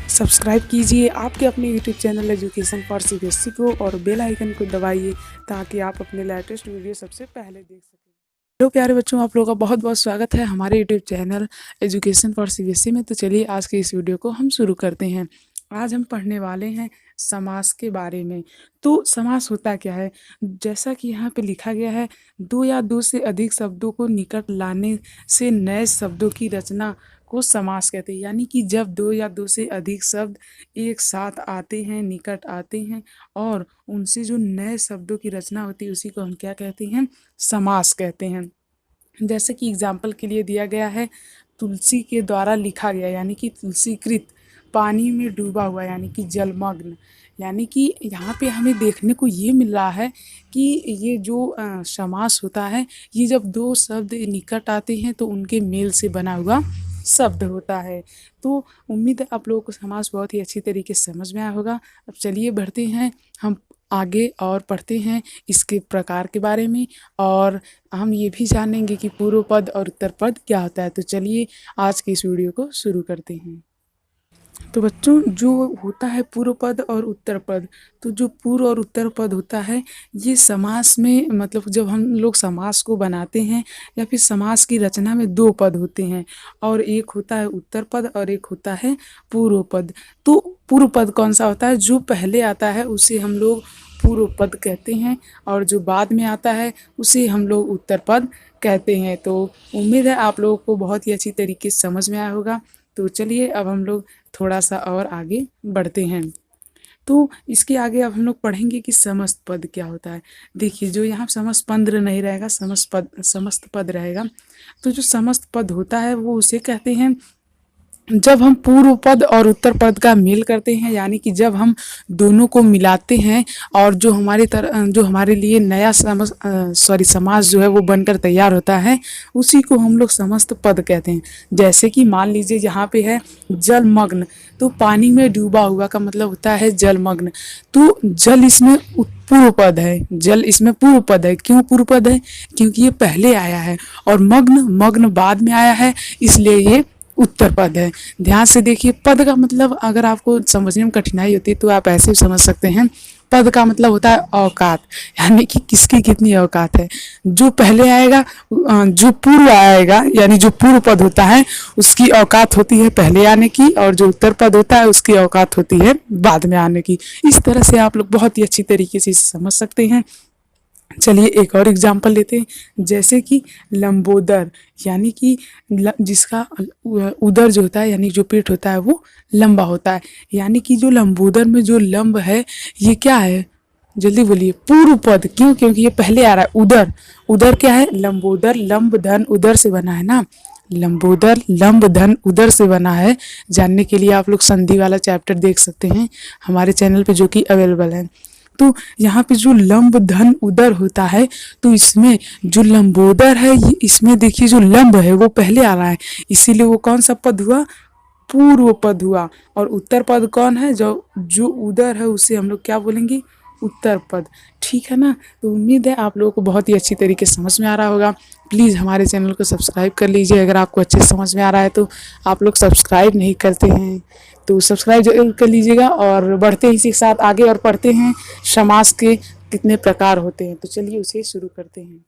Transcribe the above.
Subscribe कीजिए आपके अपने YouTube channel education for CBSE को और बेल आइकन को दबाइए ताकि आप अपने लेटेस्ट वीडियो सबसे पहले देख सकें। हेलो प्यारे बच्चों, आप लोगों का बहुत बहुत स्वागत है हमारे YouTube channel education for CBSE में। तो चलिए आज के इस वीडियो को हम शुरू करते हैं। आज हम पढ़ने वाले हैं समास के बारे में। तो समास होता क्या है? जैसा कि यहाँ पे लिखा गया है, दो या दो से अधिक शब्दों को निकट लाने से नए शब्दों की रचना को समास कहते हैं। यानी कि जब दो या दो से अधिक शब्द एक साथ आते हैं, निकट आते हैं और उनसे जो नए शब्दों की रचना होती है उसी को हम क्या कहते हैं? समास कहते हैं। जैसे कि एग्जाम्पल के लिए दिया गया है, तुलसी के द्वारा लिखा गया, यानी कि तुलसीकृत, पानी में डूबा हुआ यानी कि जलमग्न। यानी कि यहाँ पे हमें देखने को ये मिल रहा है कि ये जो समास होता है, ये जब दो शब्द निकट आते हैं तो उनके मेल से बना हुआ शब्द होता है। तो उम्मीद है आप लोगों को समास बहुत ही अच्छी तरीके से समझ में आया होगा। अब चलिए बढ़ते हैं हम आगे और पढ़ते हैं इसके प्रकार के बारे में, और हम ये भी जानेंगे कि पूर्व पद और उत्तर पद क्या होता है। तो चलिए आज की इस वीडियो को शुरू करते हैं। तो बच्चों, जो होता है पूर्व पद और उत्तर पद, तो जो पूर्व और उत्तर पद होता है ये समास में, मतलब जब हम लोग समास को बनाते हैं या फिर समास की रचना में दो पद होते हैं, और एक होता है उत्तर पद और एक होता है पूर्व पद। तो पूर्व पद कौन सा होता है? जो पहले आता है उसे हम लोग पूर्व पद कहते हैं, और जो बाद में आता है उसे हम लोग उत्तर पद कहते हैं। तो उम्मीद है आप लोगों को बहुत ही अच्छी तरीके से समझ में आया होगा। तो चलिए अब हम लोग थोड़ा सा और आगे बढ़ते हैं। तो इसके आगे अब हम लोग पढ़ेंगे कि समस्त पद क्या होता है। देखिए, जो यहाँ समस्त पद नहीं रहेगा, समस्त पद रहेगा। तो जो समस्त पद होता है वो उसे कहते हैं जब हम पूर्व पद और उत्तर पद का मेल करते हैं, यानी कि जब हम दोनों को मिलाते हैं और जो हमारे लिए नया समास जो है वो बनकर तैयार होता है, उसी को हम लोग समस्त पद कहते हैं। जैसे कि मान लीजिए यहाँ पे है जलमग्न, तो पानी में डूबा हुआ का मतलब होता है जलमग्न। तो जल इसमें पूर्व पद है, जल इसमें पूर्व पद है। क्यों पूर्व पद है? क्योंकि ये पहले आया है, और मग्न बाद में आया है, इसलिए ये उत्तर पद है। ध्यान से देखिए, पद का मतलब अगर आपको समझने में कठिनाई होती है तो आप ऐसे भी समझ सकते हैं। पद का मतलब होता है औकात, यानी कि किसकी कितनी औकात है। जो पहले आएगा, जो पूर्व आएगा, यानी जो पूर्व पद होता है उसकी औकात होती है पहले आने की, और जो उत्तर पद होता है उसकी औकात होती है बाद में आने की। इस तरह से आप लोग बहुत ही अच्छी तरीके से समझ सकते हैं। चलिए एक और एग्जाम्पल लेते हैं, जैसे कि लंबोदर, यानी कि जिसका उदर जो होता है, यानी जो पेट होता है वो लंबा होता है। यानी कि जो लंबोदर में जो लंब है ये क्या है? जल्दी बोलिए। पूर्व पद। क्यों? क्योंकि ये पहले आ रहा है। उदर, उदर क्या है? लंबोदर, लंब धन उदर से बना है ना। लंबोदर लंब धन उदर से बना है। जानने के लिए आप लोग संधि वाला चैप्टर देख सकते हैं हमारे चैनल पे, जो कि अवेलेबल है। तो यहाँ पे जो लंब धन उदर होता है, तो इसमें जो लंबोदर है, ये इसमें देखिए जो लंब है वो पहले आ रहा है, इसीलिए वो कौन सा पद हुआ? पूर्व पद हुआ। और उत्तर पद कौन है? जो उदर है उसे हम लोग क्या बोलेंगे? उत्तर पद। ठीक है ना। तो उम्मीद है आप लोगों को बहुत ही अच्छी तरीके से समझ में आ रहा होगा। प्लीज़ हमारे चैनल को सब्सक्राइब कर लीजिए अगर आपको अच्छे से समझ में आ रहा है। तो आप लोग सब्सक्राइब नहीं करते हैं तो सब्सक्राइब जरूर कर लीजिएगा। और बढ़ते इसी के साथ आगे और पढ़ते हैं समास के कितने प्रकार होते हैं। तो चलिए उसे शुरू करते हैं।